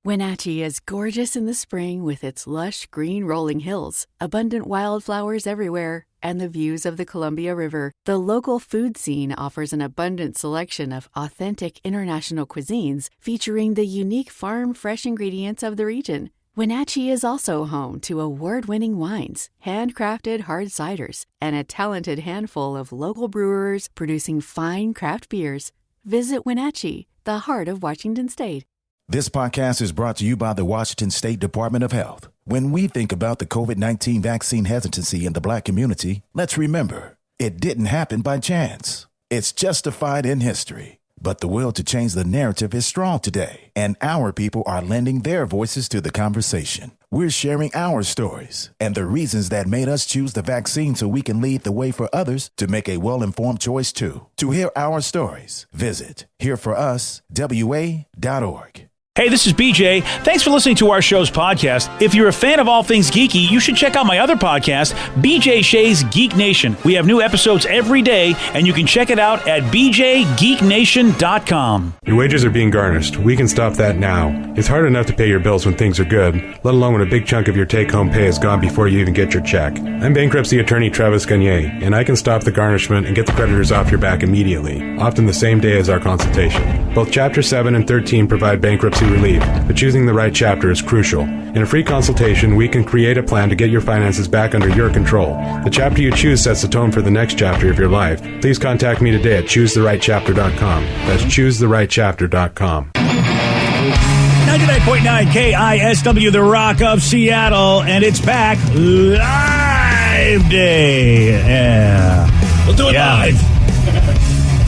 Wenatchee is gorgeous in the spring with its lush green rolling hills, abundant wildflowers everywhere, and the views of the Columbia River. The local food scene offers an abundant selection of authentic international cuisines featuring the unique farm-fresh ingredients of the region. Wenatchee is also home to award-winning wines, handcrafted hard ciders, and a talented handful of local brewers producing fine craft beers. Visit Wenatchee, the heart of Washington State. This podcast is brought to you by the Washington State Department of Health. When we think about the COVID-19 vaccine hesitancy in the Black community, let's remember, it didn't happen by chance. It's justified in history. But the will to change the narrative is strong today, and our people are lending their voices to the conversation. We're sharing our stories and the reasons that made us choose the vaccine so we can lead the way for others to make a well-informed choice too. To hear our stories, visit hereforuswa.org. Hey, this is BJ. Thanks for listening to our show's podcast. If you're a fan of all things geeky, you should check out my other podcast, BJ Shea's Geek Nation. We have new episodes every day, and you can check it out at bjgeeknation.com. Your wages are being garnished. We can stop that now. It's hard enough to pay your bills when things are good, let alone when a big chunk of your take-home pay is gone before you even get your check. I'm bankruptcy attorney Travis Gagne, and I can stop the garnishment and get the creditors off your back immediately, often the same day as our consultation. Both Chapter 7 and 13 provide bankruptcy relief, but choosing the right chapter is crucial. In a free consultation, we can create a plan to get your finances back under your control. The chapter you choose sets the tone for the next chapter of your life. Please contact me today at choosetherightchapter.com. That's choosetherightchapter.com. 99.9 KISW, The Rock of Seattle, and it's back live day. Yeah. We'll do it live.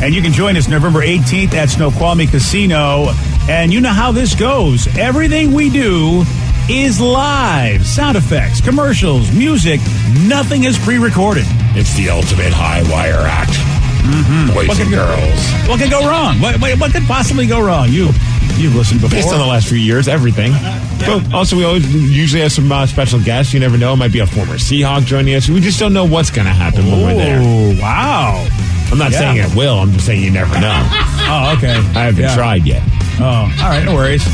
And you can join us November 18th at Snoqualmie Casino. And you know how this goes. Everything we do is live. Sound effects, commercials, music, nothing is pre-recorded. It's the ultimate high wire act. Mm-hmm. Boys and girls. What could go wrong? What could possibly go wrong? You've listened before. Based on the last few years, everything. But also, we usually have some special guests. You never know. It might be a former Seahawk joining us. We just don't know what's going to happen when we're there. Oh, wow. I'm not saying it will. I'm just saying you never know. Oh, okay. I haven't tried yet. Oh, all right. No worries.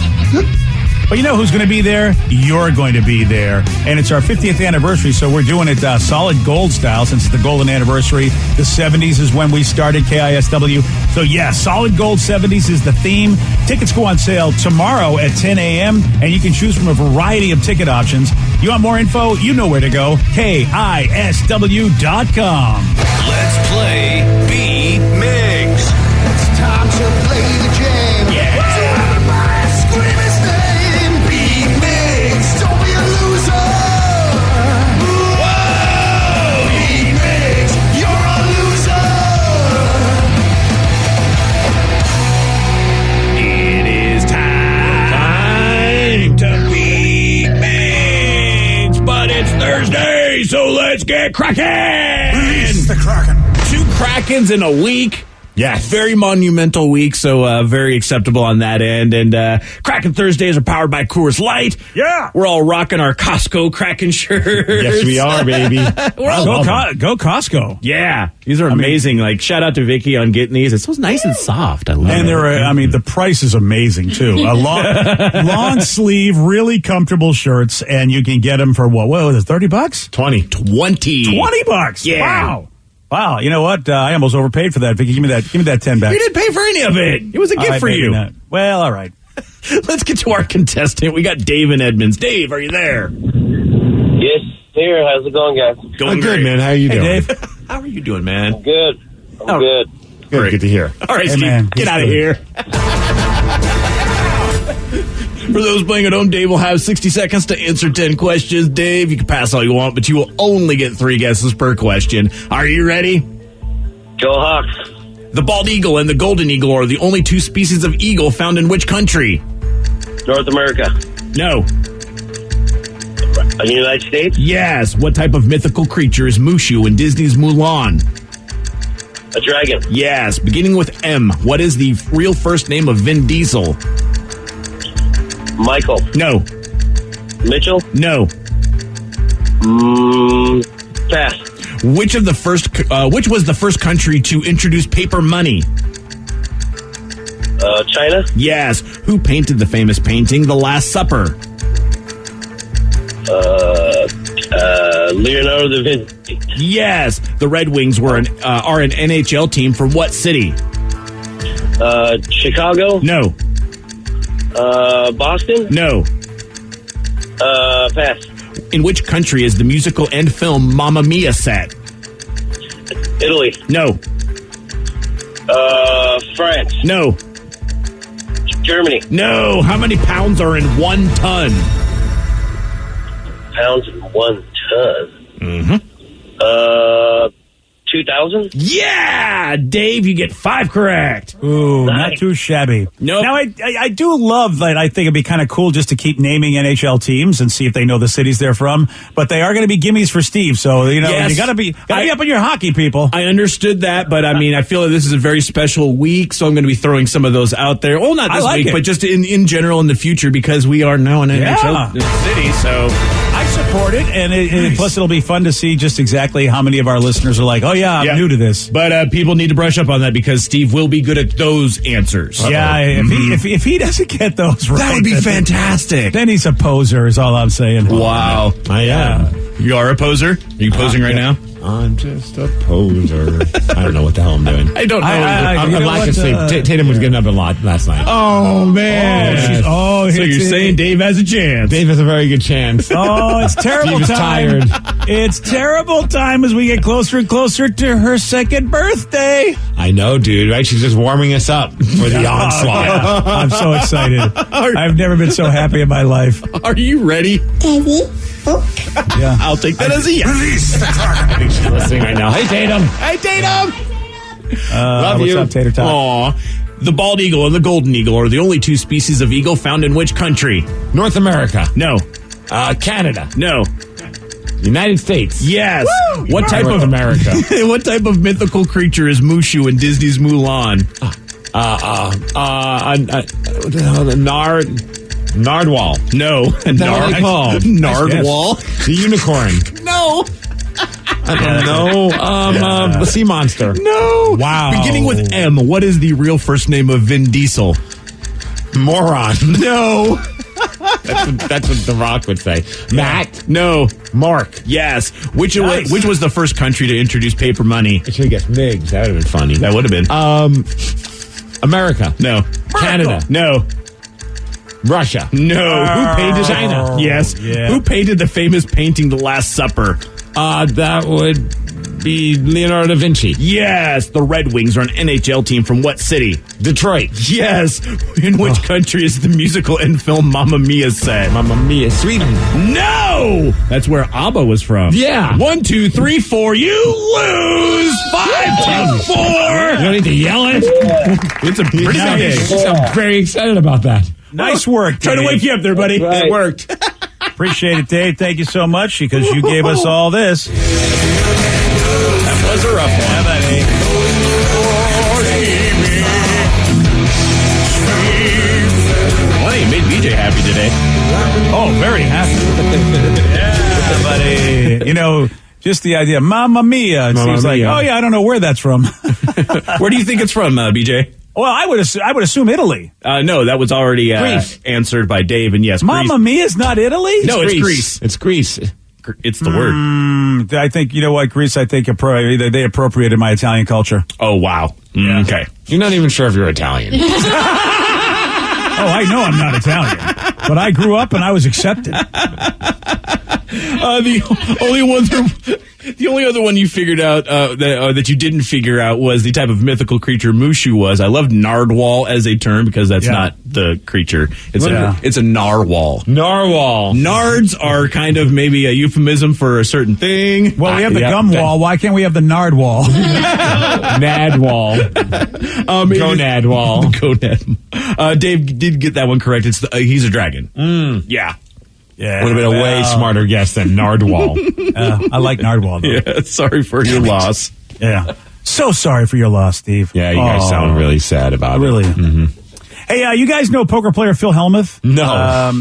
But you know who's going to be there? You're going to be there. And it's our 50th anniversary, so we're doing it solid gold style since it's the golden anniversary. The 70s is when we started KISW. So, yeah, solid gold 70s is the theme. Tickets go on sale tomorrow at 10 a.m., and you can choose from a variety of ticket options. You want more info? You know where to go. KISW.com. Let's play Beat Mix. It's time to play the game. Yeah. Everybody scream his name. Beat Mix. Don't be a loser. Whoa. Beat Mix. You're a loser. It is time to beat Mix, but it's Thursday, so let's get cracking. Release the Kraken. 2 Krakens in a week. Yes. Very monumental week, so very acceptable on that end. And Kraken Thursdays are powered by Coors Light. Yeah. We're all rocking our Costco Kraken shirts. Yes, we are, baby. Go Costco. Yeah. These are amazing. Shout out to Vicky on getting these. It's so nice and soft. I love it. And the price is amazing, too. A long sleeve, really comfortable shirts, and you can get them for what was it, $30? $20. $20. Yeah. Wow, you know what? I almost overpaid for that, Vicky. Give me that 10 back. You didn't pay for any of it. It was a gift for you. Not. Well, all right. Let's get to our contestant. We got Dave in Edmonds. Dave, are you there? Yes, here. How's it going, guys? Going good, great. man. How are you doing? Dave. How are you doing, man? Good. I'm good. Good to hear. All right, Hey, Steve, man, get out of good. here. For those playing at home, Dave will have 60 seconds to answer 10 questions. Dave, you can pass all you want, but you will only get 3 guesses per question. Are you ready? Go Hawks. The bald eagle and the golden eagle are the only 2 species of eagle found in which country? North America. No. The United States. Yes. What type of mythical creature is Mushu in Disney's Mulan? A dragon. Yes. Beginning with M. What is the real first name of Vin Diesel? Michael. No. Mitchell. No. Pass. Which was the first country to introduce paper money? China. Yes. Who painted the famous painting, The Last Supper? Leonardo da Vinci. Yes. The Red Wings are an NHL team from what city? Chicago. No. Boston. No. Pass. In which country is the musical and film Mamma Mia set? Italy. No. France. No. Germany. No. How many pounds are in 1 ton? Pounds in 1 ton. Mm-hmm. 2,000. Yeah, Dave, you get 5 correct. Ooh, Nice. not too shabby. Nope. Now, I do love that. I think it'd be kind of cool just to keep naming NHL teams and see if they know the cities they're from. But they are going to be gimmies for Steve. So, you know, Yes. you got to be up on your hockey, people. I understood that, but I mean, I feel like this is a very special week, so I'm going to be throwing some of those out there. Well, not I this like week, it. but just in general in the future, because we are now an Yeah. NHL city, so... I support it, and plus it'll be fun to see just exactly how many of our listeners are like, oh, yeah, I'm new to this. But people need to brush up on that because Steve will be good at those answers. Yeah, if he doesn't get those right, That would be fantastic. Then he's a poser, is all I'm saying. Wow. I am. You are a poser? Are you posing right now? I'm just a poser. I don't know what the hell I'm doing. I don't know. I'm you know lack what, of sleep. Tatum was getting up a lot last night. Oh, man. Oh, so you're it's- saying Dave has a chance. Dave has a very good chance. Oh, it's terrible Steve is time. tired. It's terrible time as we get closer and closer to her 2nd birthday. I know, dude. Right? She's just warming us up for the onslaught. Yeah. I'm so excited. I've never been so happy in my life. Are you ready? Yeah. I'll take that as a yes. Release the Kraken. She's listening right now. Hey, Tatum. Hey, Tatum! Love what's you. up, Tater Tot? Aw. The bald eagle and the golden eagle are the only 2 species of eagle found in which country? North America. No. Canada. No. United States. Yes. What type North of America. What type of mythical creature is Mushu in Disney's Mulan? What the hell? Nardwall. No. What the hell are they called? Nardwall? The unicorn. No. I don't know. The sea monster. No. Wow. Beginning with M, what is the real first name of Vin Diesel? Moron. No. That's what The Rock would say. Matt. No. Mark. Yes. Which Nice. which was the first country to introduce paper money? I should have guessed Migs. That would have been funny. That would have been. America. No. Canada. No. Russia. No. Who painted China. Yes. Yeah. Who painted the famous painting The Last Supper? That would be Leonardo da Vinci. Yes. The Red Wings are an NHL team from what city? Detroit. Yes. In which country is the musical and film Mamma Mia set? Mamma Mia. Sweden. No. That's where ABBA was from. Yeah. 1, 2, 3, 4. You lose. 5 to 4. You don't need to yell it. It's a pretty Nice. big. I'm very excited about that. Nice work, Trying to Dave. wake you up there, buddy. Right. It worked. Appreciate it, Dave. Thank you so much because you gave us all this. That was a rough one. Well, you made BJ happy today. Oh, very happy. Yeah, buddy. You know, just the idea, Mamma Mia. It Mamma seems like, Mia. oh yeah, I don't know where that's from. Where do you think it's from, BJ? Well, I would assume Italy. No, that was already Greece. answered by Dave, and yes, Mamma Greece. Mia is not Italy? No, it's Greece. It's Greece. It's the word. I think, you know what, Greece, I think they appropriated my Italian culture. Oh, wow. Yeah. Okay. You're not even sure if you're Italian. Oh, I know I'm not Italian, but I grew up and I was accepted. The only other one you figured out that you didn't figure out was the type of mythical creature Mushu was. I love Nardwall as a term because that's not the creature. It's a narwhal. Narwhal. Nards are kind of maybe a euphemism for a certain thing. Well, we have the yeah, gum that- wall. Why can't we have the nard wall? Nadwall. Gonadwall. Gonad. Dave did get that one correct. It's he's a dragon. Yeah. Yeah, Would have been a way smarter guess than Nardwall. I like nardwall, though. Yeah. Sorry for your loss. Yeah. So sorry for your loss, Steve. Yeah, you guys sound really sad about Really? it. Mm-hmm. Hey, you guys know poker player Phil Hellmuth? No.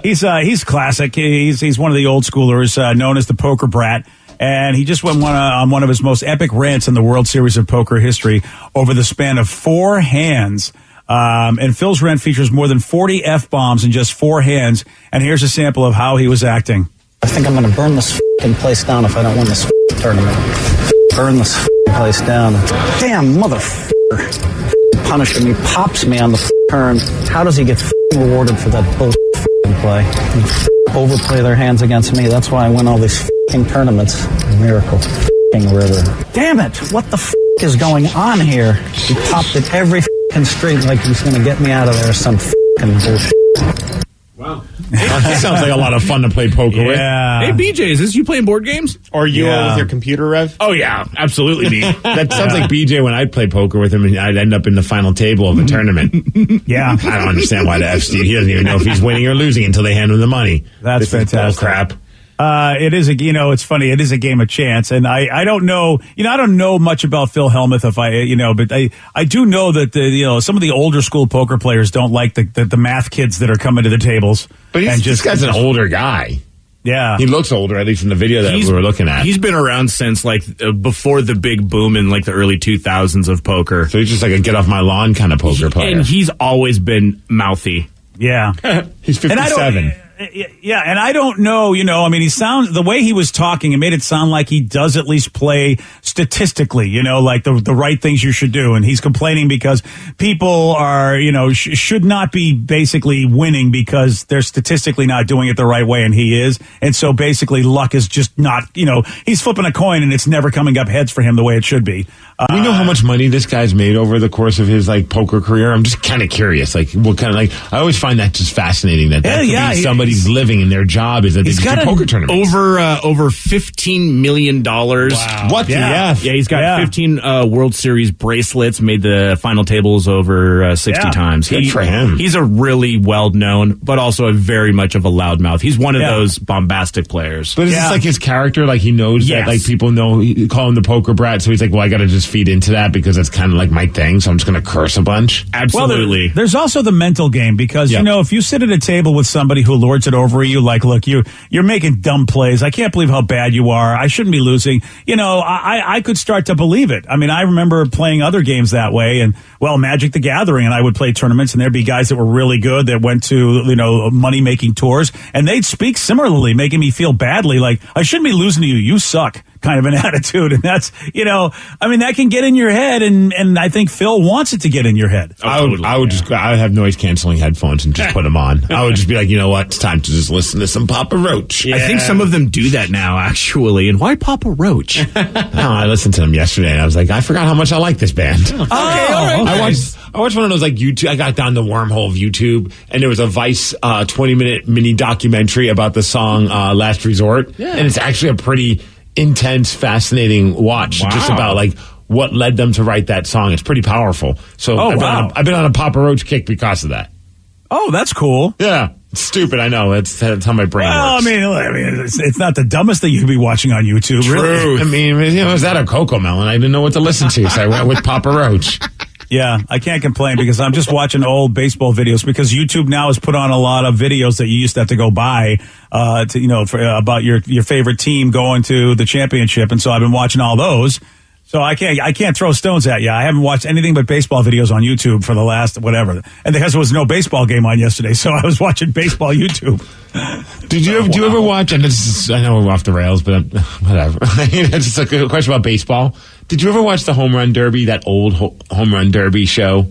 He's classic. He's one of the old schoolers, known as the Poker Brat. And he just went on one of his most epic rants in the World Series of Poker history over the span of 4 hands. And Phil's rant features more than 40 F-bombs in just 4 hands. And here's a sample of how he was acting. I think I'm going to burn this place down if I don't win this tournament. Burn this place down. Damn motherfucker. Punished me, pops me on the turn. How does he get rewarded for that bullshit play? Overplay their hands against me. That's why I win all these tournaments. Miracle river. Damn it! What the is going on here? He popped it every straight like he's going to get me out of there. Some bullshit. Wow. That sounds like a lot of fun to play poker with. Hey, BJ, is this you playing board games? Or you with your computer, Rev? Oh, yeah, absolutely me. That sounds like BJ when I'd play poker with him and I'd end up in the final table of a tournament. Yeah. I don't understand why the F Steve, he doesn't even know if he's winning or losing until they hand him the money. That's fantastic. Crap. It is it's funny. It is a game of chance. And I don't know, I don't know much about Phil Hellmuth but I do know that some of the older school poker players don't like the math kids that are coming to the tables. But this guy's an older guy. Yeah. He looks older, at least from the video that we were looking at. He's been around since before the big boom in the early 2000s of poker. So he's just like a get off my lawn kind of poker player. And he's always been mouthy. Yeah. He's 57. Yeah, and I don't know, the way he was talking, it made it sound like he does at least play statistically, like the right things you should do. And he's complaining because people are, should not be basically winning because they're statistically not doing it the right way, and he is. And so basically luck is just not, he's flipping a coin and it's never coming up heads for him the way it should be. We know how much money this guy's made over the course of his poker career. I'm just kind of curious, what kind of I always find that just fascinating that could be somebody's living and their job is that they just do poker tournaments. Over $15 million. Wow. What the F? Yeah, he's got 15 World Series bracelets, made the final tables over 60 times. Good for him. He's a really well-known, but also a very much of a loudmouth. He's one of those bombastic players. But is this like his character? He knows that people call him the poker brat, so he's like, well, I got to just feed into that because it's kind of like my thing, so I'm just going to curse a bunch. Absolutely. Well, there's also the mental game because, if you sit at a table with somebody who lords it over you, look, you're making dumb plays. I can't believe how bad you are. I shouldn't be losing. I could start to believe it. I mean, I remember playing other games that way and, Magic the Gathering, and I would play tournaments and there'd be guys that were really good that went to, money-making tours, and they'd speak similarly, making me feel badly, like, I shouldn't be losing to you. You suck. Kind of an attitude, and that's that can get in your head, and I think Phil wants it to get in your head. I would have noise canceling headphones and just put them on. I would just be like, you know what, it's time to just listen to some Papa Roach. Yeah. I think some of them do that now, actually. And why Papa Roach? I listened to them yesterday, and I was like, I forgot how much I like this band. Okay, all right. I watched one of those YouTube. I got down the wormhole of YouTube, and there was a Vice 20-minute mini documentary about the song "Last Resort," and it's actually a pretty intense, fascinating watch just about what led them to write that song. It's pretty powerful. So I've been on a Papa Roach kick because of that. Oh, that's cool. Yeah. It's stupid, I know. That's how my brain works. I mean, it's not the dumbest thing you could be watching on YouTube. True. I mean, was that a Coco Melon? I didn't know what to listen to, so I went with Papa Roach. Yeah, I can't complain because I'm just watching old baseball videos because YouTube now has put on a lot of videos that you used to have to go buy about your favorite team going to the championship, and so I've been watching all those. So I can't throw stones at you. I haven't watched anything but baseball videos on YouTube for the last whatever, and because there was no baseball game on yesterday, so I was watching baseball YouTube. Do you ever watch? And I know we're off the rails, but whatever. It's just a question about baseball. Did you ever watch the Home Run Derby, that old Home Run Derby show?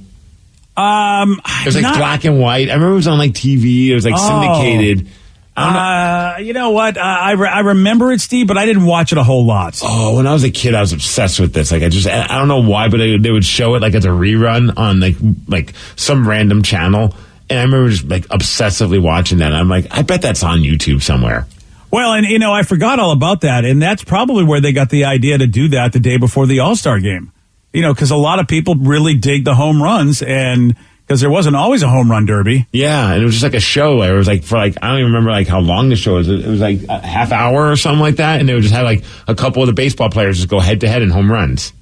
It was black and white. I remember it was on TV. It was syndicated. You know what? I remember it, Steve, but I didn't watch it a whole lot. Oh, when I was a kid, I was obsessed with this. I don't know why, but they would show it as a rerun on like some random channel. And I remember just obsessively watching that. I'm like, I bet that's on YouTube somewhere. Well, and I forgot all about that, and that's probably where they got the idea to do that the day before the All-Star game. Because a lot of people really dig the home runs, and because there wasn't always a home run derby. Yeah, and it was just a show. It was I don't even remember how long the show was. It was a half hour or something like that, and they would just have a couple of the baseball players just go head to head in home runs.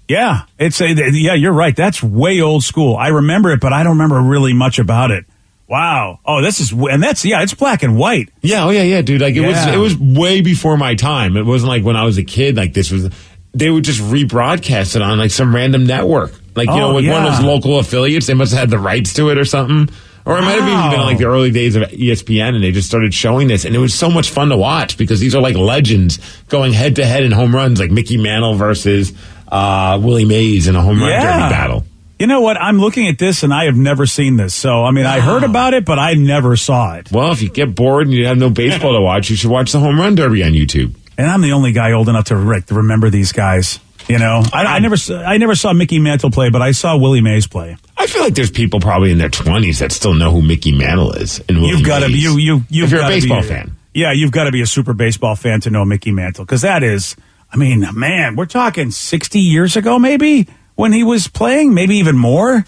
Yeah, you're right. That's way old school. I remember it, but I don't remember really much about it. Wow. Oh, it's black and white. Yeah. Oh, yeah, dude. It was way before my time. It wasn't when I was a kid. They would just rebroadcast it on some random network. Like, you know, with one of those local affiliates, they must have had the rights to it or something. Or it might have even been like the early days of ESPN, and they just started showing this. And it was so much fun to watch because these are like legends going head to head in home runs, like Mickey Mantle versus Willie Mays in a home run derby battle. You know what? I'm looking at this, and I have never seen this. So, I mean, I heard about it, but I never saw it. Well, if you get bored and you have no baseball to watch, you should watch the home run derby on YouTube. And I'm the only guy old enough to remember these guys. You know, I never saw Mickey Mantle play, but I saw Willie Mays play. I feel like there's people probably in their 20s that still know who Mickey Mantle is. And You've got to be if you're a baseball fan. Yeah, you've got to be a super baseball fan to know Mickey Mantle, because that is, I mean, man, we're talking 60 years ago, maybe, when he was playing, maybe even more.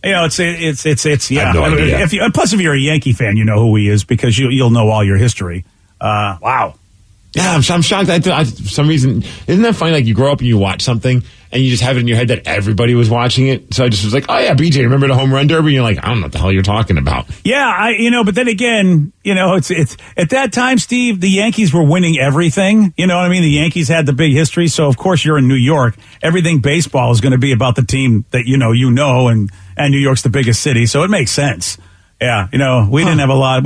You know, it's yeah. I have no idea. Plus, if you're a Yankee fan, you know who he is because you'll know all your history. Wow. Yeah, I'm shocked. For some reason, isn't that funny? Like, you grow up and you watch something, and you just have it in your head that everybody was watching it. So I just was like, oh, yeah, BJ, remember the home run derby? And you're like, I don't know what the hell you're talking about. Yeah, but then again, you know, it's at that time, Steve, the Yankees were winning everything. You know what I mean? The Yankees had the big history. So, of course, you're in New York. Everything baseball is going to be about the team that, you know, and New York's the biggest city. So it makes sense. Yeah, you know, we didn't have a lot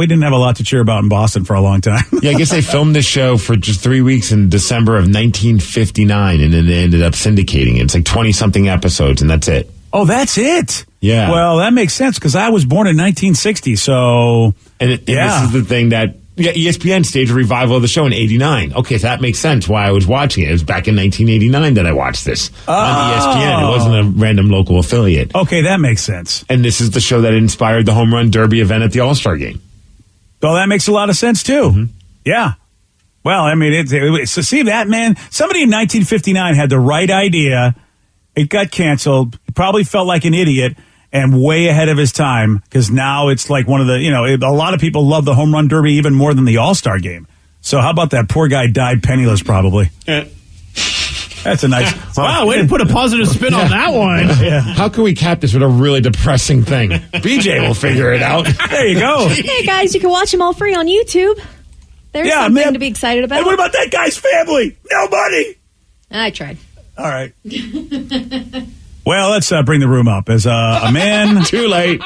to cheer about in Boston for a long time. Yeah, I guess they filmed this show for just 3 weeks in December of 1959, and then they ended up syndicating it. It's like 20-something episodes, and that's it. Oh, that's it? Yeah. Well, that makes sense, because I was born in 1960, so... And this is the thing that... Yeah, ESPN staged a revival of the show in 89. Okay, so that makes sense why I was watching it. It was back in 1989 that I watched this on ESPN. It wasn't a random local affiliate. Okay, that makes sense. And this is the show that inspired the home run derby event at the All-Star game. Well, that makes a lot of sense, too. Mm-hmm. Yeah. Well, I mean, so see that, man? Somebody in 1959 had the right idea. It got canceled. He probably felt like an idiot. And way ahead of his time, because now it's like one of the, you know, a lot of people love the home run derby even more than the All-Star game. So how about that poor guy died penniless, probably. That's a nice... Wow, way to put a positive spin on that one. Yeah. How can we cap this with a really depressing thing? BJ will figure it out. There you go. Hey, guys, you can watch them all free on YouTube. There's something to be excited about. And what about that guy's family? Nobody! I tried. All right. Well, let's bring the room up. As a man... Too late.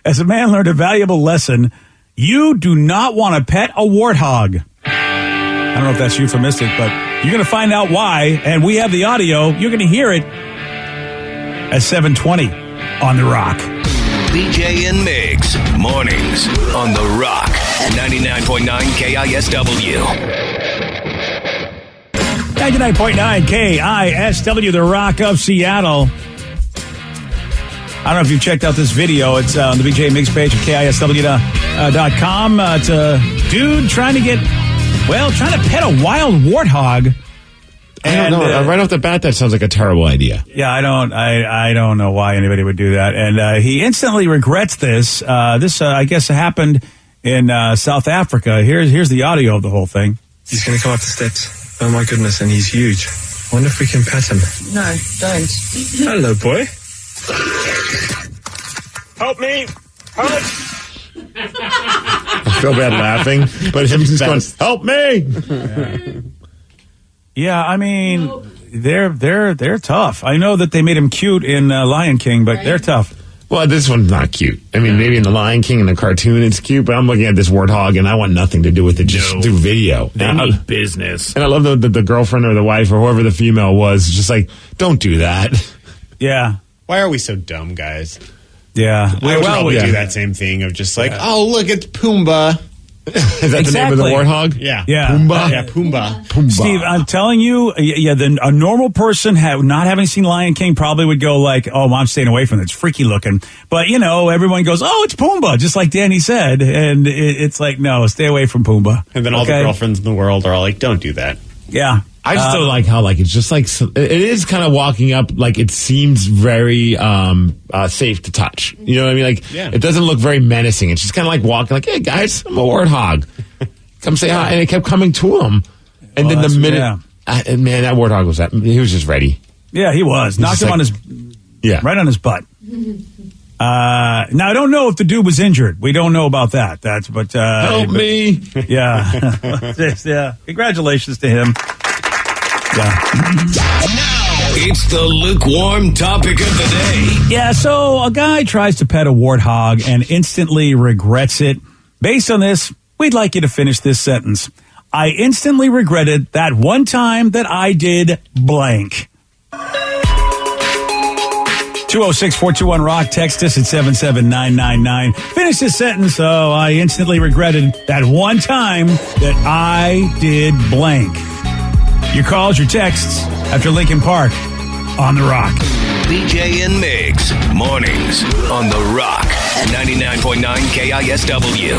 As a man learned a valuable lesson, you do not want to pet a warthog. I don't know if that's euphemistic, but you're going to find out why, and we have the audio. You're going to hear it at 7:20 on The Rock. BJ and Migs, mornings on The Rock, 99.9 KISW. 99.9 KISW, The Rock of Seattle. I don't know if you've checked out this video. It's on the BJ Mix page at KISW.com. It's a dude trying to pet a wild warthog. I don't know. Right off the bat, that sounds like a terrible idea. Yeah, I don't know why anybody would do that. And he instantly regrets this. This, I guess, happened in South Africa. Here's the audio of the whole thing. He's going to come up the steps. Oh my goodness, and he's huge. I wonder if we can pet him. No, don't. Hello, boy. Help me! Help! I feel bad laughing, but him just going, help me! Yeah, I mean, they're tough. I know that they made him cute in Lion King, but they're tough. Well, this one's not cute. I mean, maybe in the Lion King and the cartoon it's cute, but I'm looking at this warthog and I want nothing to do with it. Just do video. They need business. And I love the girlfriend or the wife or whoever the female was, just like, don't do that. Yeah. Why are we so dumb, guys? Yeah. I would probably do that same thing of just like, oh, look, it's Pumbaa. Is that the name of the warthog? Yeah. Pumbaa? Yeah, Pumbaa. Steve, I'm telling you, a normal person not having seen Lion King probably would go like, oh, I'm staying away from it. It's freaky looking. But, you know, everyone goes, oh, it's Pumbaa, just like Danny said. And it's like, no, stay away from Pumbaa. And then all the girlfriends in the world are all like, don't do that. Yeah. I just don't like how, like, it's just like, it is kind of walking up, like, it seems very safe to touch. You know what I mean? Like, It doesn't look very menacing. It's just kind of like walking, like, hey, guys, I'm a warthog. Come say hi. And it kept coming to him. And then the minute, and man, that warthog he was just ready. Yeah, he was. Knocked him on right on his butt. Now, I don't know if the dude was injured. We don't know about that. Help me. Yeah. Yeah. Congratulations to him. Yeah. Now, It's the lukewarm topic of the day. Yeah, so a guy tries to pet a warthog and instantly regrets it. Based on this, we'd like you to finish this sentence. I instantly regretted that one time that I did blank. 206-421-ROCK. Text us at 77999. Finish this sentence. Oh, I instantly regretted that one time that I did blank. Your calls, your texts after Lincoln Park on The Rock. BJ and Migs, mornings on The Rock, 99.9 KISW.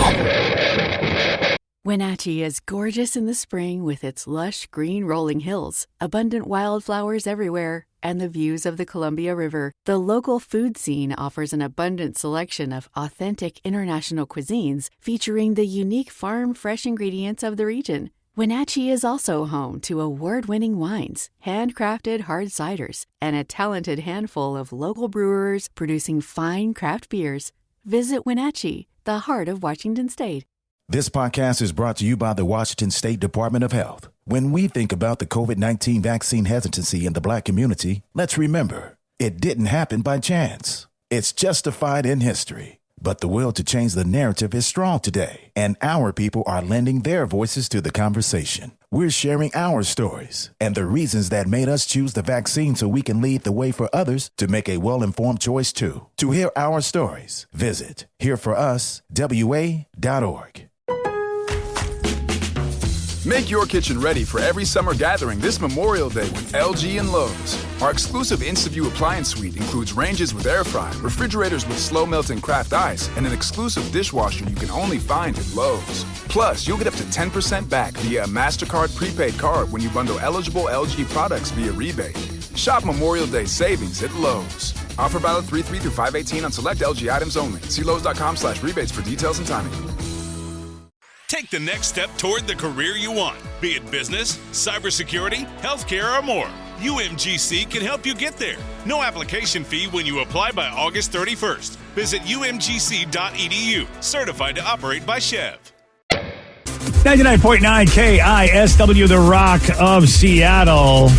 Wenatchee is gorgeous in the spring with its lush green rolling hills, abundant wildflowers everywhere, and the views of the Columbia River. The local food scene offers an abundant selection of authentic international cuisines featuring the unique farm-fresh ingredients of the region. Wenatchee is also home to award-winning wines, handcrafted hard ciders, and a talented handful of local brewers producing fine craft beers. Visit Wenatchee, the heart of Washington State. This podcast is brought to you by the Washington State Department of Health. When we think about the COVID-19 vaccine hesitancy in the Black community, let's remember, it didn't happen by chance. It's justified in history. But the will to change the narrative is strong today, and our people are lending their voices to the conversation. We're sharing our stories and the reasons that made us choose the vaccine so we can lead the way for others to make a well-informed choice too. To hear our stories, visit hereforuswa.org. Make your kitchen ready for every summer gathering this Memorial Day with LG and Lowe's. Our exclusive InstaView appliance suite includes ranges with air fry, refrigerators with slow melting craft ice, and an exclusive dishwasher you can only find at Lowe's. Plus, you'll get up to 10% back via a MasterCard prepaid card when you bundle eligible LG products via rebate. Shop Memorial Day savings at Lowe's. Offer valid 3/3 through 5/18 on select LG items only. See Lowe's.com/rebates for details and timing. Take the next step toward the career you want, be it business, cybersecurity, healthcare, or more. UMGC can help you get there. No application fee when you apply by August 31st. Visit umgc.edu, certified to operate by Chev. 99.9 KISW, The Rock of Seattle.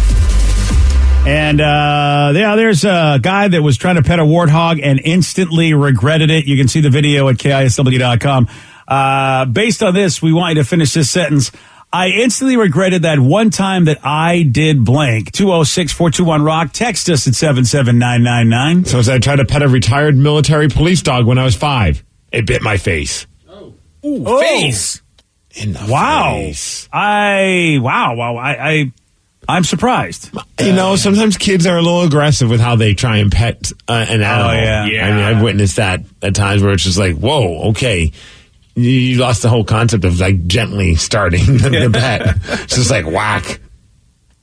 And there's a guy that was trying to pet a warthog and instantly regretted it. You can see the video at KISW.com. Based on this, we want you to finish this sentence. I instantly regretted that one time that I did blank. 206-421-ROCK. Text us at 77999. So as I tried to pet a retired military police dog when I was 5, it bit my face. Ooh, face. In the face. I'm surprised. You know, sometimes kids are a little aggressive with how they try and pet an animal. Yeah. I mean, I've witnessed that at times where it's just like, whoa, okay. You lost the whole concept of like gently starting the pet. It's just like whack.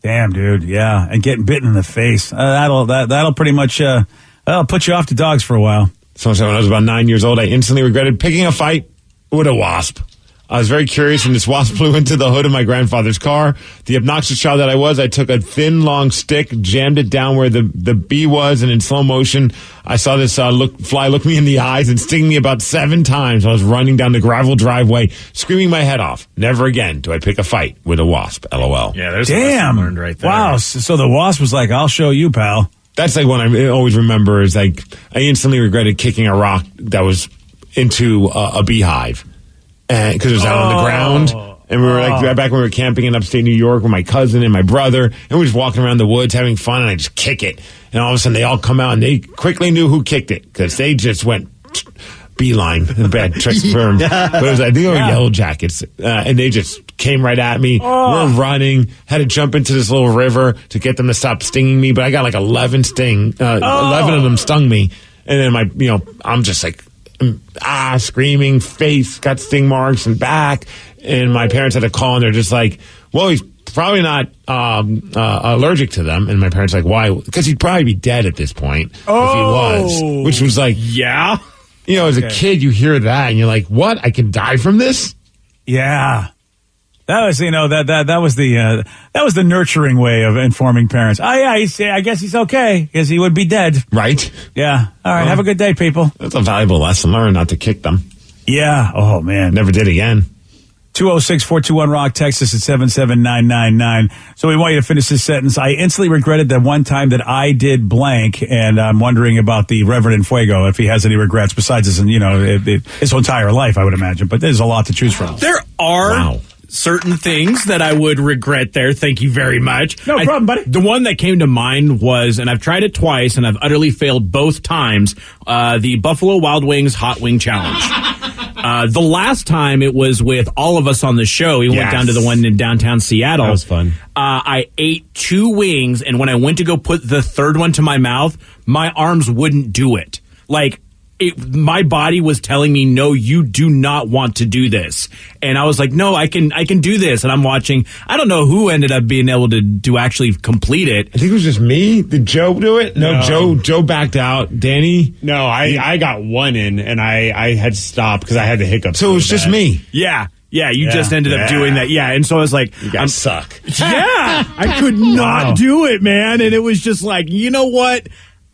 Damn, dude. Yeah. And getting bitten in the face. That'll pretty much, that'll put you off to dogs for a while. So when I was about 9 years old, I instantly regretted picking a fight with a wasp. I was very curious, and this wasp flew into the hood of my grandfather's car. The obnoxious child that I was, I took a thin, long stick, jammed it down where the bee was, and in slow motion, I saw this fly look me in the eyes and sting me about 7 times. I was running down the gravel driveway, screaming my head off. Never again do I pick a fight with a wasp, LOL. Yeah, there's a lesson learned right there. Wow, so the wasp was like, I'll show you, pal. That's like what I always remember is like, I instantly regretted kicking a rock that was into a beehive. Because it was out on the ground, and we were like right back when we were camping in upstate New York with my cousin and my brother, and we were just walking around the woods having fun, and I just kick it, and all of a sudden they all come out and they quickly knew who kicked it because they just went beeline, bad trick term, but it was, I think they were Yellow Jackets, and they just came right at me. We're running, had to jump into this little river to get them to stop stinging me, but I got like 11 of them stung me, and then I'm just like. Screaming, face, got sting marks and back. And my parents had to call, and they're just like, well, he's probably not allergic to them. And my parents like, why? Because he'd probably be dead at this point if he was. Which was like, yeah. You know, as a kid, you hear that, and you're like, what? I can die from this? Yeah. That was, that was the nurturing way of informing parents. Oh yeah, I guess he's okay because he would be dead. Right? Yeah. All right. Have a good day, people. That's a valuable lesson learned, not to kick them. Yeah. Oh man. Never did again. 206-421-ROCK, text us at 77999. So we want you to finish this sentence. I instantly regretted that one time that I did blank, and I'm wondering about the Reverend Fuego, if he has any regrets besides his, his entire life, I would imagine. But there's a lot to choose from. There are certain things that I would regret there. Thank you very much. No problem, buddy. The one that came to mind was, and I've tried it twice, and I've utterly failed both times, the Buffalo Wild Wings Hot Wing Challenge. The last time it was with all of us on the show. We went down to the one in downtown Seattle. That was fun. I ate 2 wings, and when I went to go put the third one to my mouth, my arms wouldn't do it. Like, my body was telling me, no, you do not want to do this. And I was like, no, I can do this. And I'm watching. I don't know who ended up being able to actually complete it. I think it was just me. Did Joe do it? No. Joe backed out. Danny? No, I got one in, and I had to stop because I had the hiccups. So it was just me. Yeah. Yeah, you just ended up doing that. Yeah, and so I was like, you guys suck. Yeah, I could not do it, man. And it was just like, you know what?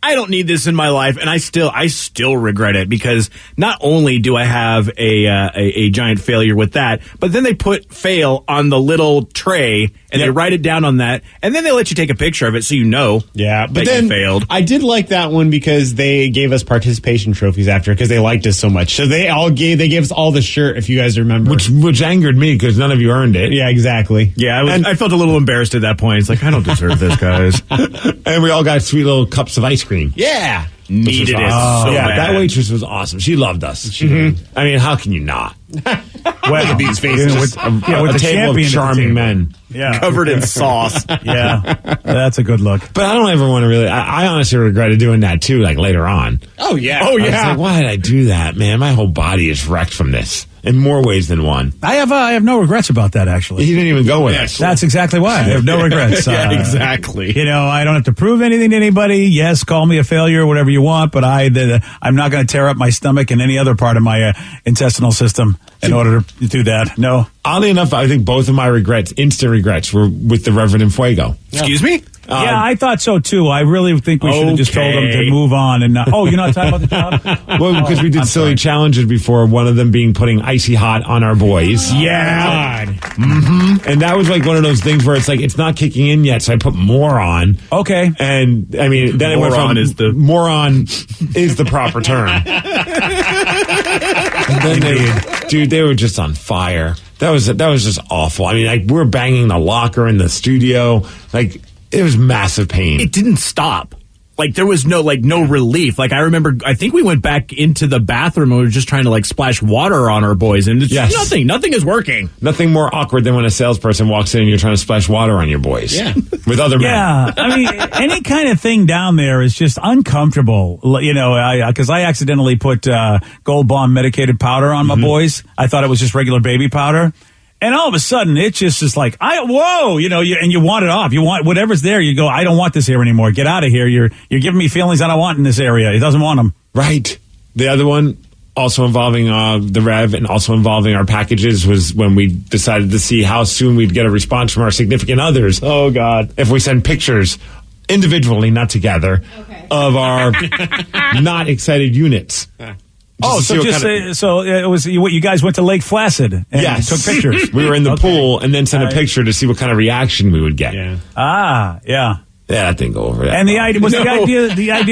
I don't need this in my life, and I still regret it, because not only do I have a giant failure with that, but then they put fail on the little tray and they write it down on that, and then they let you take a picture of it so you know. Yeah, but that then you failed. I did like that one because they gave us participation trophies after, because they liked us so much. So they gave us all the shirt, if you guys remember, which angered me because none of you earned it. Yeah, exactly. Yeah, I felt a little embarrassed at that point. It's like, I don't deserve this, guys. And we all got sweet little cups of ice cream. Yeah. Needed it. Awesome. So yeah, bad. that waitress was awesome. She loved us. Mm-hmm. I mean, how can you not? Well, look at these faces. With a the table of charming men. Yeah. Covered in sauce. Yeah. That's a good look. But I don't ever want to really. I honestly regretted doing that too, like later on. Oh, yeah. I was like, why did I do that, man? My whole body is wrecked from this in more ways than one. I have no regrets about that, actually. He didn't even go with us. That's exactly why. I have no regrets. Yeah, exactly. I don't have to prove anything to anybody. Yes, call me a failure, whatever you want, but I'm not going to tear up my stomach and any other part of my intestinal system in order to do that. No. Oddly enough, I think both of my instant regrets, were with the Reverend Fuego. Excuse me? Yeah, I thought so too. I really think we should have just told them to move on. And you're not talking about the job? Well, because we did silly challenges before. One of them being putting icy hot on our boys. Yeah, mm-hmm. And that was like one of those things where it's like it's not kicking in yet, so I put more on. Okay, and I mean then moron it went from moron is the proper term. And then they were just on fire. That was just awful. I mean, like, we were banging the locker in the studio. Like, it was massive pain. It didn't stop. Like, there was no relief. Like, I remember, I think we went back into the bathroom and we were just trying to, splash water on our boys. And it's nothing is working. Nothing more awkward than when a salesperson walks in and you're trying to splash water on your boys. Yeah. With other men. Yeah. I mean, any kind of thing down there is just uncomfortable. Because I accidentally put Gold Bond medicated powder on my boys. I thought it was just regular baby powder. And all of a sudden, it just is like, and you want it off. You want whatever's there. You go, I don't want this here anymore. Get out of here. You're giving me feelings I don't want in this area. He doesn't want them. Right. The other one, also involving the Rev and also involving our packages, was when we decided to see how soon we'd get a response from our significant others. Oh, God. If we send pictures individually, not together, of our not excited units. So it was what you guys went to Lake Placid and took pictures. We were in the pool and then sent a picture to see what kind of reaction we would get. Yeah. Yeah, that didn't go over that. And the idea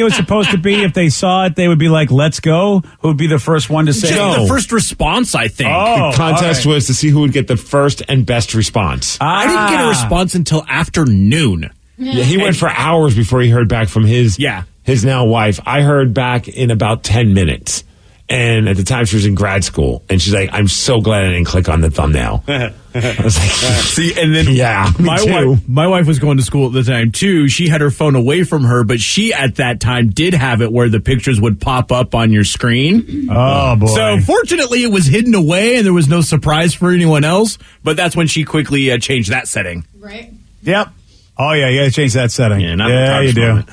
was supposed to be if they saw it, they would be like, "Let's go." Who would be the first one to say? The first response, I think. The contest was to see who would get the first and best response. I didn't get a response until after noon. Yeah, he went for hours before he heard back from his now wife. I heard back in about 10 minutes. And at the time, she was in grad school. And she's like, I'm so glad I didn't click on the thumbnail. I was like, see, and then my wife was going to school at the time, too. She had her phone away from her, but she, at that time, did have it where the pictures would pop up on your screen. Oh, boy. So, fortunately, it was hidden away, and there was no surprise for anyone else. But that's when she quickly changed that setting. Right. Yep. Oh, yeah, you got to change that setting. Yeah, you do.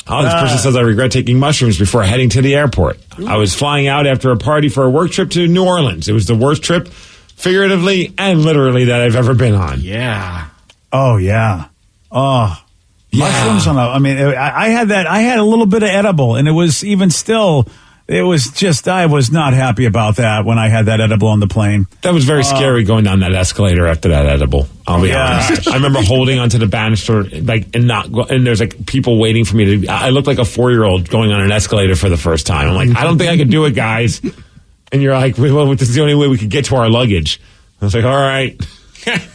Oh, this person says, I regret taking mushrooms before heading to the airport. I was flying out after a party for a work trip to New Orleans. It was the worst trip, figuratively and literally, that I've ever been on. Yeah. Oh, yeah. Oh, yeah. Mushrooms I had that. I had a little bit of edible, and it was even still, It was just, I was not happy about that when I had that edible on the plane. That was very scary going down that escalator after that edible. I'll be honest. I remember holding onto the banister, and there's like people waiting for me I looked like a 4-year-old going on an escalator for the first time. I'm like, I don't think I could do it, guys. And you're like, well, this is the only way we could get to our luggage. I was like, all right.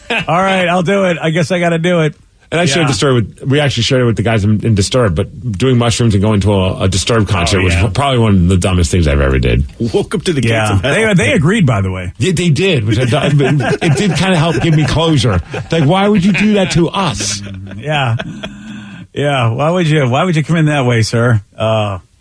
All right, I'll do it. I guess I got to do it. And I shared the story we actually shared it with the guys in Disturbed, but doing mushrooms and going to a Disturbed concert was probably one of the dumbest things I've ever did. Woke up to the gates of hell. They agreed, by the way. Yeah, they did, which it did kind of help give me closure. Like, why would you do that to us? Yeah. Yeah, why would you come in that way, sir?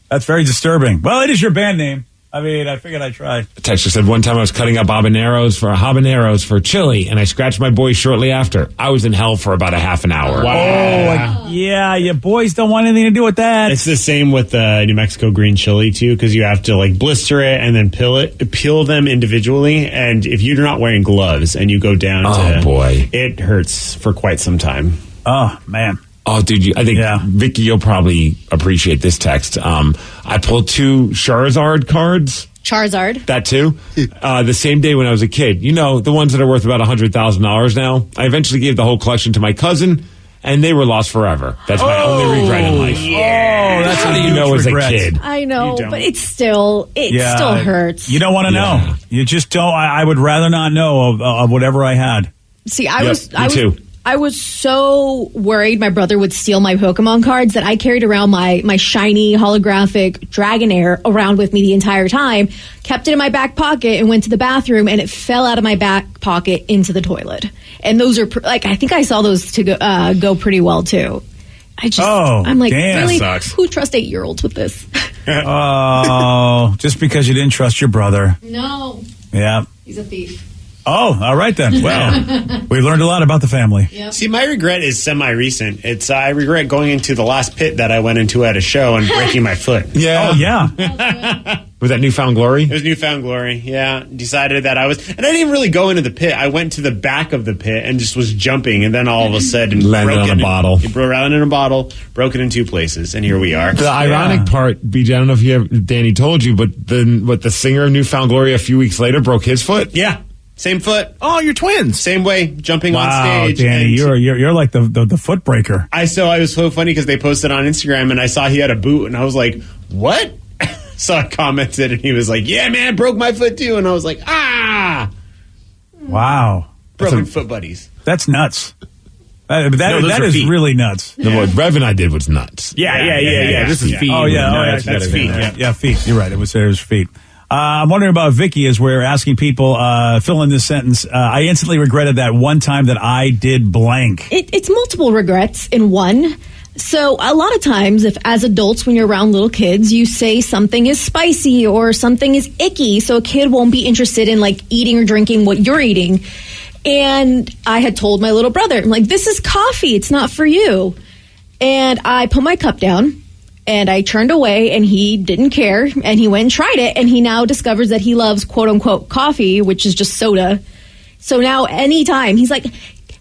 That's very disturbing. Well, it is your band name. I mean, I figured I'd try. Texter said one time I was cutting up habaneros for chili, and I scratched my boy shortly after. I was in hell for about a half an hour. Wow. Oh, yeah, your boys don't want anything to do with that. It's the same with New Mexico green chili, too, because you have to, like, blister it and then peel them individually, and if you're not wearing gloves and you go down it hurts for quite some time. Oh, man. Oh, dude, I think, Vicky, you'll probably appreciate this text. I pulled 2 Charizard cards. Charizard. That too. The same day when I was a kid. You know, the ones that are worth about $100,000 now. I eventually gave the whole collection to my cousin, and they were lost forever. That's my only regret in life. Yeah. That's how you know as a kid. I know, but it still hurts. You don't want to know. You just don't. I would rather not know of whatever I had. See, I was so worried my brother would steal my Pokemon cards that I carried around my shiny holographic Dragonair around with me the entire time, kept it in my back pocket, and went to the bathroom, and it fell out of my back pocket into the toilet. And those are, I think I saw those to go pretty well, too. I'm like, really? Sucks. Who trusts 8-year-olds with this? Oh, just because you didn't trust your brother. No. Yeah. He's a thief. Oh, all right then. Well, we learned a lot about the family. Yep. See, my regret is semi-recent. It's I regret going into the last pit that I went into at a show and breaking my foot. Yeah. Oh, yeah. Was that Newfound Glory? It was Newfound Glory, yeah. Decided that and I didn't even really go into the pit. I went to the back of the pit and just was jumping, and then all of a sudden landed on a bottle. Landed in a bottle, broke it in 2 places, and here we are. The ironic part, BJ, I don't know if Danny told you, but the singer of Newfound Glory a few weeks later broke his foot? Yeah. Same foot. Oh, you're twins. Same way, jumping on stage. Danny, you're like the foot breaker. I was so funny because they posted on Instagram, and I saw he had a boot, and I was like, what? So I commented, and he was like, yeah, man, broke my foot too. And I was like, ah. Wow. Broken foot buddies. That's nuts. That is really nuts. What Rev and I did was nuts. Yeah. This is feet. Oh, yeah. That's feet. Yeah, feet. You're right. It was feet. I'm wondering about Vicky as we're asking people, fill in this sentence. I instantly regretted that one time that I did blank. It's multiple regrets in one. So a lot of times, if as adults, when you're around little kids, you say something is spicy or something is icky, so a kid won't be interested in like eating or drinking what you're eating. And I had told my little brother, I'm like, this is coffee. It's not for you. And I put my cup down. And I turned away, and he didn't care, and he went and tried it, and he now discovers that he loves quote-unquote coffee, which is just soda. So now anytime, he's like,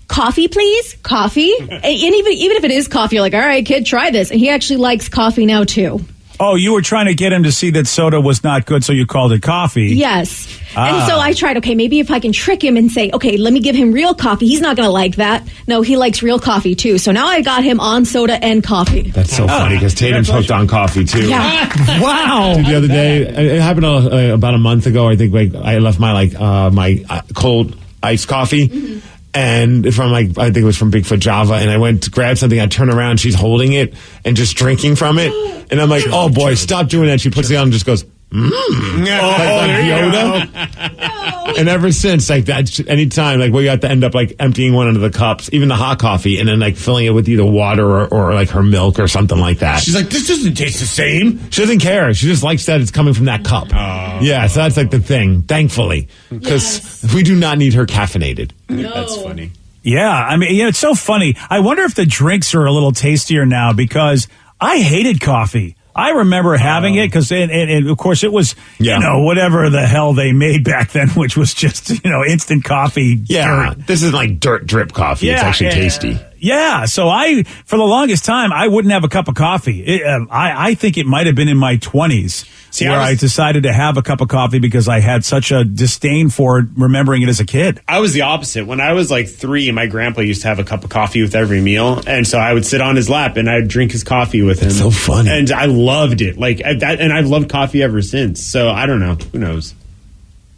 coffee, please? Coffee? And even if it is coffee, you're like, all right, kid, try this. And he actually likes coffee now, too. Oh, you were trying to get him to see that soda was not good, so you called it coffee. Yes. And so I tried, okay, maybe if I can trick him and say, okay, let me give him real coffee. He's not going to like that. No, he likes real coffee, too. So now I got him on soda and coffee. That's so funny, because Tatum's hooked on coffee, too. Yeah. Wow. Dude, the other day, it happened about a month ago. I think I left my cold iced coffee. Mm-hmm. And from I think it was from Bigfoot Java, and I went to grab something. I turn around, she's holding it and just drinking from it, and I'm like, "Oh boy, stop doing that!" She puts it on and just goes, like Yoda. No. And ever since, like that, anytime, like we have to end up like emptying one into the cups, even the hot coffee, and then like filling it with either water or like her milk or something like that. She's like, "This doesn't taste the same." She doesn't care. She just likes that it's coming from that cup. Oh. Yeah, so that's like the thing. Thankfully, because we do not need her caffeinated. No. That's funny. Yeah, I mean, it's so funny. I wonder if the drinks are a little tastier now, because I hated coffee. I remember having it because, and of course, it was, whatever the hell they made back then, which was just, instant coffee. Yeah, this is like dirt drip coffee. It's actually tasty. Yeah, so for the longest time, I wouldn't have a cup of coffee. I think it might have been in my 20s where I decided to have a cup of coffee because I had such a disdain for remembering it as a kid. I was the opposite. When I was like 3, my grandpa used to have a cup of coffee with every meal, and so I would sit on his lap and I'd drink his coffee with him. It's so funny. And I loved it. And I've loved coffee ever since. So I don't know. Who knows?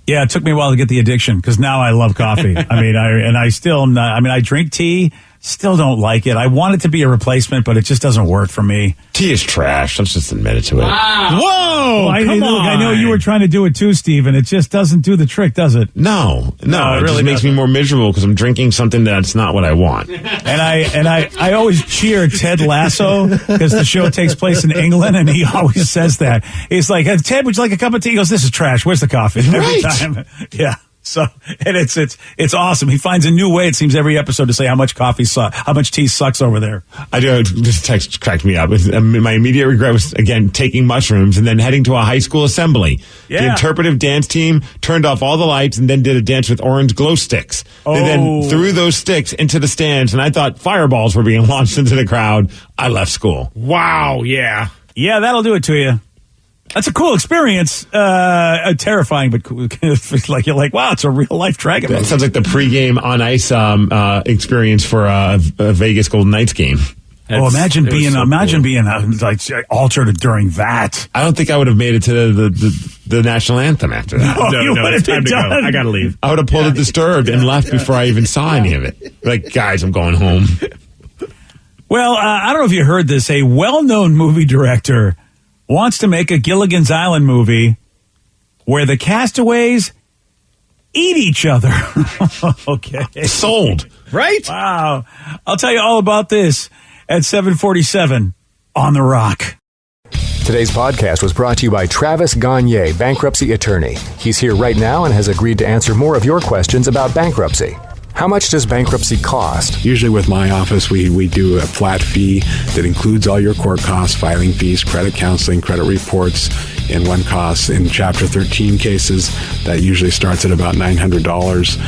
Yeah, it took me a while to get the addiction because now I love coffee. I drink tea. Still don't like it. I want it to be a replacement, but it just doesn't work for me. Tea is trash. Let's just admit it to it. Wow. Whoa! Well, I know you were trying to do it too, Steve, and it just doesn't do the trick, does it? No, it it really just makes me more miserable because I'm drinking something that's not what I want. And I always cheer Ted Lasso because the show takes place in England, and he always says that. He's like, Ted, would you like a cup of tea? He goes, this is trash. Where's the coffee? Every time. Yeah. So, and it's awesome. He finds a new way, it seems, every episode to say how much tea sucks over there. I do. This text cracked me up. My immediate regret was, again, taking mushrooms and then heading to a high school assembly. Yeah. The interpretive dance team turned off all the lights and then did a dance with orange glow sticks. They then threw those sticks into the stands, and I thought fireballs were being launched into the crowd. I left school. Wow, yeah. Yeah, that'll do it to you. That's a cool experience. Terrifying, but cool. Like you're like, wow, it's a real life Dragon. That sounds like the pregame on ice experience for a Vegas Golden Knights game. Imagine being altered during that. I don't think I would have made it to the national anthem after that. No, it's time to go. I gotta leave. I would have pulled it Disturbed and left before I even saw any of it. Like, guys, I'm going home. Well, I don't know if you heard this. A well-known movie director wants to make a Gilligan's Island movie where the castaways eat each other. Okay. Sold. Right? Wow. I'll tell you all about this at 7:47 on The Rock. Today's podcast was brought to you by Travis Gagne, bankruptcy attorney. He's here right now and has agreed to answer more of your questions about bankruptcy. How much does bankruptcy cost? Usually with my office, we do a flat fee that includes all your court costs, filing fees, credit counseling, credit reports in one cost. In Chapter 13 cases, that usually starts at about $900.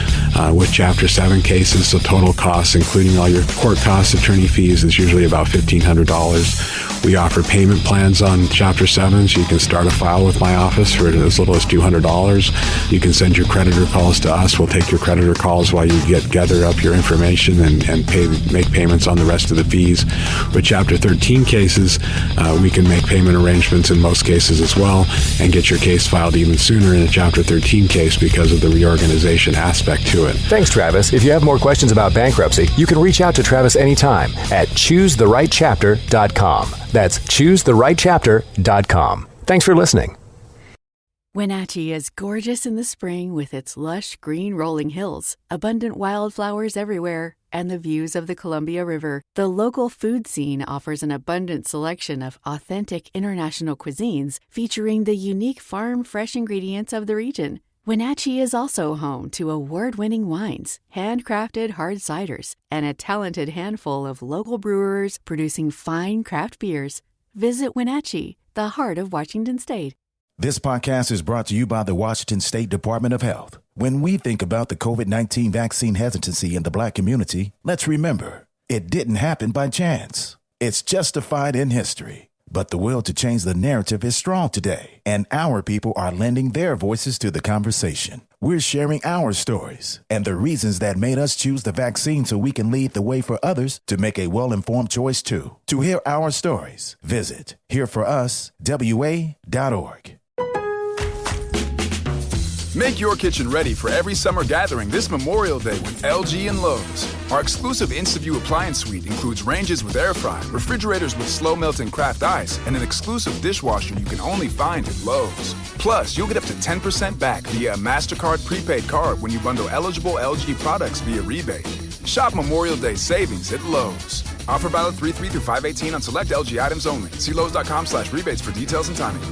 With Chapter 7 cases, the total cost, including all your court costs, attorney fees, is usually about $1,500. We offer payment plans on Chapter 7, so you can start a file with my office for as little as $200. You can send your creditor calls to us. We'll take your creditor calls while you gather up your information and make payments on the rest of the fees. With Chapter 13 cases, we can make payment arrangements in most cases as well and get your case filed even sooner in a Chapter 13 case because of the reorganization aspect to it. Thanks, Travis. If you have more questions about bankruptcy, you can reach out to Travis anytime at choosetherightchapter.com. That's choosetherightchapter.com. Thanks for listening. Wenatchee is gorgeous in the spring with its lush green rolling hills, abundant wildflowers everywhere, and the views of the Columbia River. The local food scene offers an abundant selection of authentic international cuisines featuring the unique farm-fresh ingredients of the region. Wenatchee is also home to award-winning wines, handcrafted hard ciders, and a talented handful of local brewers producing fine craft beers. Visit Wenatchee, the heart of Washington State. This podcast is brought to you by the Washington State Department of Health. When we think about the COVID-19 vaccine hesitancy in the Black community, let's remember, it didn't happen by chance. It's justified in history. But the will to change the narrative is strong today, and our people are lending their voices to the conversation. We're sharing our stories and the reasons that made us choose the vaccine so we can lead the way for others to make a well-informed choice too. To hear our stories, visit hereforuswa.org. Make your kitchen ready for every summer gathering this Memorial Day with LG and Lowe's. Our exclusive InstaView appliance suite includes ranges with air fry, refrigerators with slow melting craft ice, and an exclusive dishwasher you can only find at Lowe's. Plus, you'll get up to 10% back via a MasterCard prepaid card when you bundle eligible LG products via rebate. Shop Memorial Day savings at Lowe's. Offer valid 3/3 through 5/18 on select LG items only. See Lowe's.com/rebates for details and timing.